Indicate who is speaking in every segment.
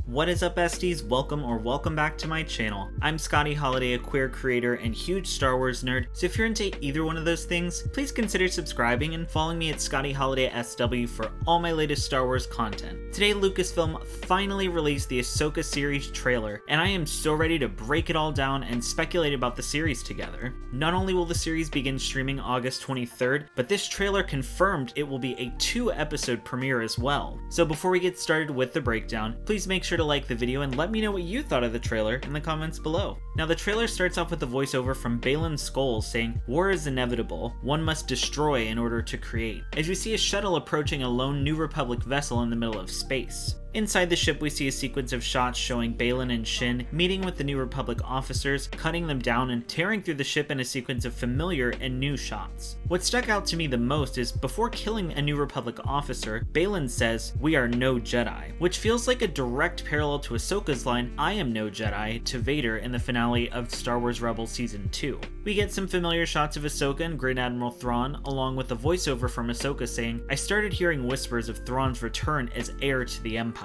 Speaker 1: What is up, besties? Welcome back to my channel. I'm Scotty Holiday, a queer creator and huge Star Wars nerd, so if you're into either one of those things, please consider subscribing and following me at Scotty Holiday SW for all my latest Star Wars content. Today, Lucasfilm finally released the Ahsoka Series trailer, and I am so ready to break it all down and speculate about the series together. Not only will the series begin streaming August 23rd, but this trailer confirmed it will be a 2-episode premiere as well. So before we get started with the breakdown, please make sure to like the video and let me know what you thought of the trailer in the comments below. Now, the trailer starts off with a voiceover from Baylan Skoll saying, "War is inevitable. One must destroy in order to create," as we see a shuttle approaching a lone New Republic vessel in the middle of space. Inside the ship, we see a sequence of shots showing Baylan and Shin meeting with the New Republic officers, cutting them down and tearing through the ship in a sequence of familiar and new shots. What stuck out to me the most is, before killing a New Republic officer, Baylan says, "We are no Jedi," which feels like a direct parallel to Ahsoka's line, "I am no Jedi," to Vader in the finale of Star Wars Rebels Season 2. We get some familiar shots of Ahsoka and Grand Admiral Thrawn, along with a voiceover from Ahsoka saying, "I started hearing whispers of Thrawn's return as heir to the Empire."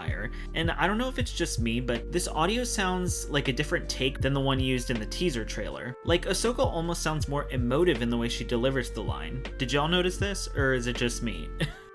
Speaker 1: And I don't know if it's just me, but this audio sounds like a different take than the one used in the teaser trailer. Like, Ahsoka almost sounds more emotive in the way she delivers the line. Did y'all notice this, or is it just me?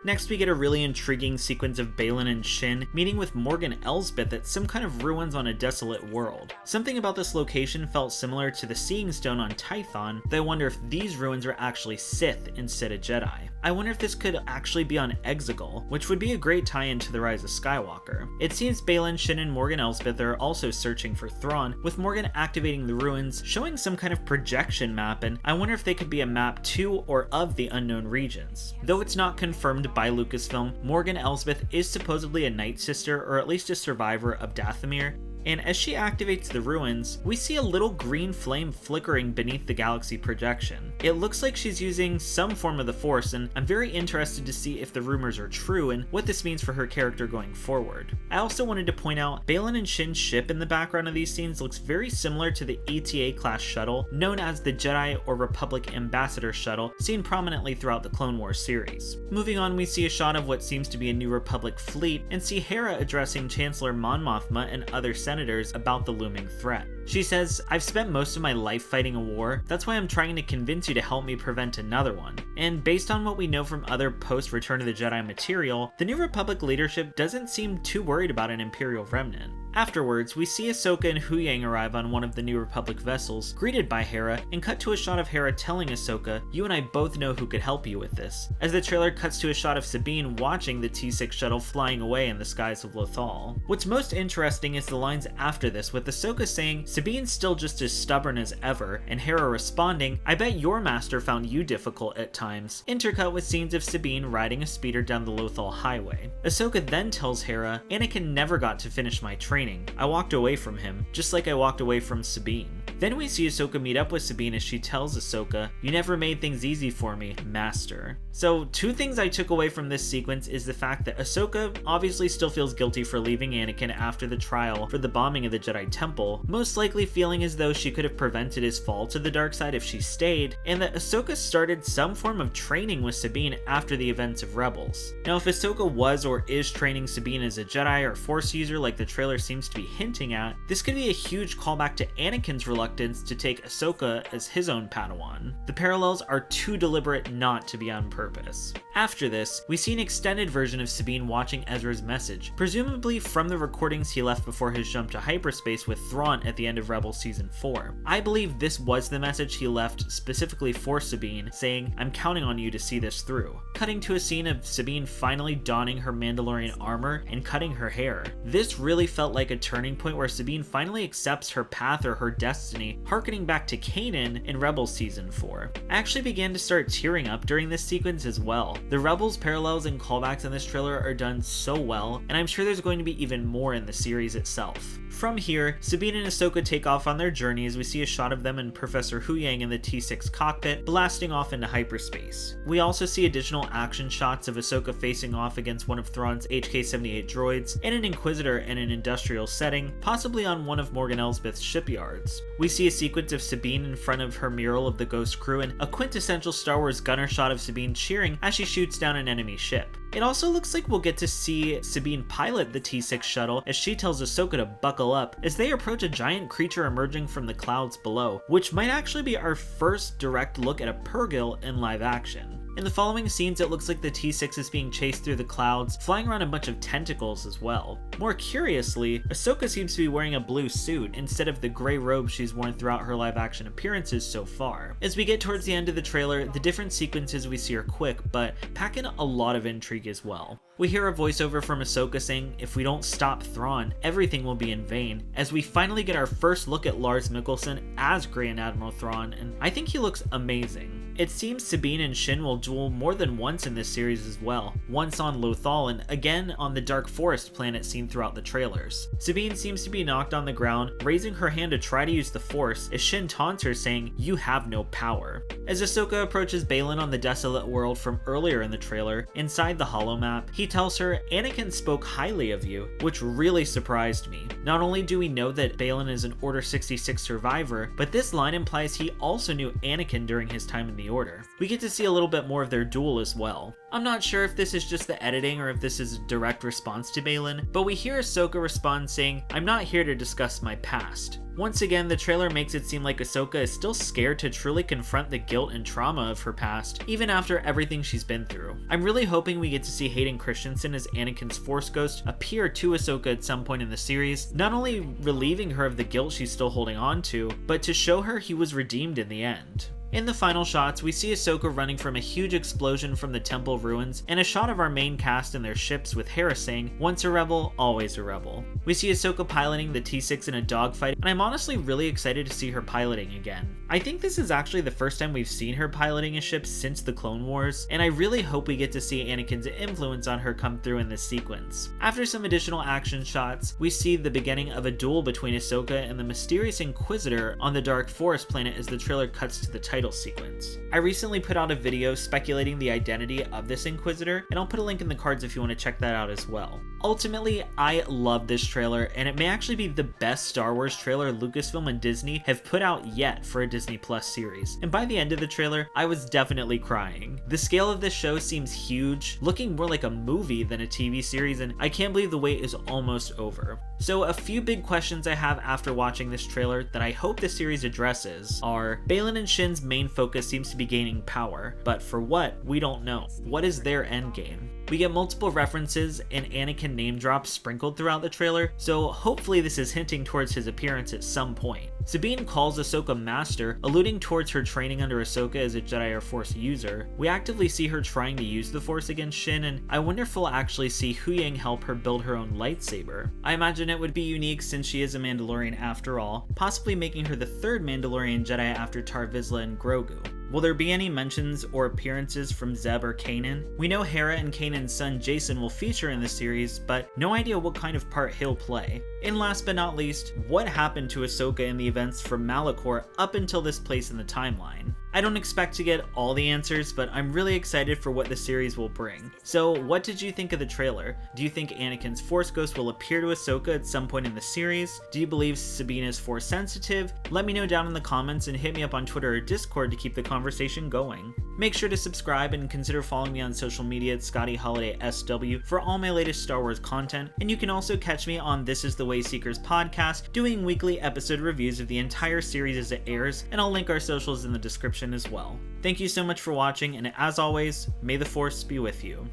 Speaker 1: Next, we get a really intriguing sequence of Baylan and Shin meeting with Morgan Elsbeth at some kind of ruins on a desolate world. Something about this location felt similar to the Seeing Stone on Tython, though I wonder if these ruins are actually Sith instead of Jedi. I wonder if this could actually be on Exegol, which would be a great tie-in to The Rise of Skywalker. It seems Baylan, Shin, and Morgan Elsbeth are also searching for Thrawn, with Morgan activating the ruins, showing some kind of projection map, and I wonder if they could be a map to or of the unknown regions. Though it's not confirmed by Lucasfilm, Morgan Elsbeth is supposedly a Night Sister, or at least a survivor of Dathomir, and as she activates the ruins, we see a little green flame flickering beneath the galaxy projection. It looks like she's using some form of the Force, and I'm very interested to see if the rumors are true and what this means for her character going forward. I also wanted to point out, Baylan and Shin's ship in the background of these scenes looks very similar to the ETA-class shuttle, known as the Jedi or Republic Ambassador shuttle, seen prominently throughout the Clone Wars series. Moving on, we see a shot of what seems to be a New Republic fleet, and see Hera addressing Chancellor Mon Mothma and other senators about the looming threat. She says, "I've spent most of my life fighting a war. That's why I'm trying to convince you to help me prevent another one." And based on what we know from other post-Return of the Jedi material, the New Republic leadership doesn't seem too worried about an Imperial remnant. Afterwards, we see Ahsoka and Huyang arrive on one of the New Republic vessels, greeted by Hera, and cut to a shot of Hera telling Ahsoka, "You and I both know who could help you with this," as the trailer cuts to a shot of Sabine watching the T6 shuttle flying away in the skies of Lothal. What's most interesting is the lines after this, with Ahsoka saying, "Sabine's still just as stubborn as ever," and Hera responding, "I bet your master found you difficult at times," intercut with scenes of Sabine riding a speeder down the Lothal highway. Ahsoka then tells Hera, "Anakin never got to finish my training. I walked away from him, just like I walked away from Sabine." Then we see Ahsoka meet up with Sabine as she tells Ahsoka, "You never made things easy for me, Master." So, two things I took away from this sequence is the fact that Ahsoka obviously still feels guilty for leaving Anakin after the trial for the bombing of the Jedi Temple, most likely feeling as though she could have prevented his fall to the dark side if she stayed, and that Ahsoka started some form of training with Sabine after the events of Rebels. Now, if Ahsoka was or is training Sabine as a Jedi or Force user like the trailer seems to be hinting at, this could be a huge callback to Anakin's reluctance to take Ahsoka as his own Padawan. The parallels are too deliberate not to be on purpose. After this, we see an extended version of Sabine watching Ezra's message, presumably from the recordings he left before his jump to hyperspace with Thrawn at the end of Rebels Season 4. I believe this was the message he left specifically for Sabine, saying, "I'm counting on you to see this through." Cutting to a scene of Sabine finally donning her Mandalorian armor and cutting her hair. This really felt like a turning point where Sabine finally accepts her path or her destiny, harkening back to Kanan in Rebels Season 4. I actually began to start tearing up during this sequence as well. The Rebels parallels and callbacks in this trailer are done so well, and I'm sure there's going to be even more in the series itself. From here, Sabine and Ahsoka take off on their journey as we see a shot of them and Professor Huyang in the T6 cockpit, blasting off into hyperspace. We also see additional action shots of Ahsoka facing off against one of Thrawn's HK-78 droids, and an Inquisitor in an industrial setting, possibly on one of Morgan Elsbeth's shipyards. We We see a sequence of Sabine in front of her mural of the Ghost crew and a quintessential Star Wars gunner shot of Sabine cheering as she shoots down an enemy ship. It also looks like we'll get to see Sabine pilot the T6 shuttle as she tells Ahsoka to buckle up as they approach a giant creature emerging from the clouds below, which might actually be our first direct look at a Purrgil in live action. In the following scenes, it looks like the T6 is being chased through the clouds, flying around a bunch of tentacles as well. More curiously, Ahsoka seems to be wearing a blue suit instead of the gray robe she's worn throughout her live action appearances so far. As we get towards the end of the trailer, the different sequences we see are quick, but pack in a lot of intrigue as well. We hear a voiceover from Ahsoka saying, "If we don't stop Thrawn, everything will be in vain," as we finally get our first look at Lars Mikkelsen as Grand Admiral Thrawn, and I think he looks amazing. It seems Sabine and Shin will duel more than once in this series as well, once on Lothal and again on the Dark Forest planet seen throughout the trailers. Sabine seems to be knocked on the ground, raising her hand to try to use the Force as Shin taunts her saying, "You have no power." As Ahsoka approaches Baylan on the desolate world from earlier in the trailer, inside the holomap, he tells her, "Anakin spoke highly of you," which really surprised me. Not only do we know that Baylan is an Order 66 survivor, but this line implies he also knew Anakin during his time in the Order. We get to see a little bit more of their duel as well. I'm not sure if this is just the editing or if this is a direct response to Baylan, but we hear Ahsoka respond saying, "I'm not here to discuss my past." Once again, the trailer makes it seem like Ahsoka is still scared to truly confront the guilt and trauma of her past, even after everything she's been through. I'm really hoping we get to see Hayden Christensen as Anakin's Force Ghost appear to Ahsoka at some point in the series, not only relieving her of the guilt she's still holding on to, but to show her he was redeemed in the end. In the final shots, we see Ahsoka running from a huge explosion from the temple ruins, and a shot of our main cast and their ships with Hera saying, "Once a rebel, always a rebel." We see Ahsoka piloting the T6 in a dogfight, and I'm honestly really excited to see her piloting again. I think this is actually the first time we've seen her piloting a ship since the Clone Wars, and I really hope we get to see Anakin's influence on her come through in this sequence. After some additional action shots, we see the beginning of a duel between Ahsoka and the mysterious Inquisitor on the Dark Forest planet as the trailer cuts to the title sequence. I recently put out a video speculating the identity of this Inquisitor, and I'll put a link in the cards if you want to check that out as well. Ultimately, I love this trailer, and it may actually be the best Star Wars trailer Lucasfilm and Disney have put out yet for a Disney Plus series, and by the end of the trailer, I was definitely crying. The scale of this show seems huge, looking more like a movie than a TV series, and I can't believe the wait is almost over. So a few big questions I have after watching this trailer that I hope the series addresses are, Baylan and Shin's main focus seems to be gaining power, but for what? We don't know. What is their endgame? We get multiple references and Anakin name drops sprinkled throughout the trailer, so hopefully this is hinting towards his appearance at some point. Sabine calls Ahsoka Master, alluding towards her training under Ahsoka as a Jedi or Force user. We actively see her trying to use the Force against Shin, and I wonder if we'll actually see Huyang help her build her own lightsaber. I imagine it would be unique since she is a Mandalorian after all, possibly making her the third Mandalorian Jedi after Tar Vizsla and Grogu. Will there be any mentions or appearances from Zeb or Kanan? We know Hera and Kanan's son Jason will feature in the series, but no idea what kind of part he'll play. And last but not least, what happened to Ahsoka in the events from Malachor up until this place in the timeline? I don't expect to get all the answers, but I'm really excited for what the series will bring. So what did you think of the trailer? Do you think Anakin's Force Ghost will appear to Ahsoka at some point in the series? Do you believe Sabine is Force sensitive? Let me know down in the comments and hit me up on Twitter or Discord to keep the conversation going. Make sure to subscribe and consider following me on social media at ScottyHolidaySW for all my latest Star Wars content, and you can also catch me on This Is the Way Seekers podcast doing weekly episode reviews of the entire series as it airs, and I'll link our socials in the description as well. Thank you so much for watching, and as always, may the Force be with you.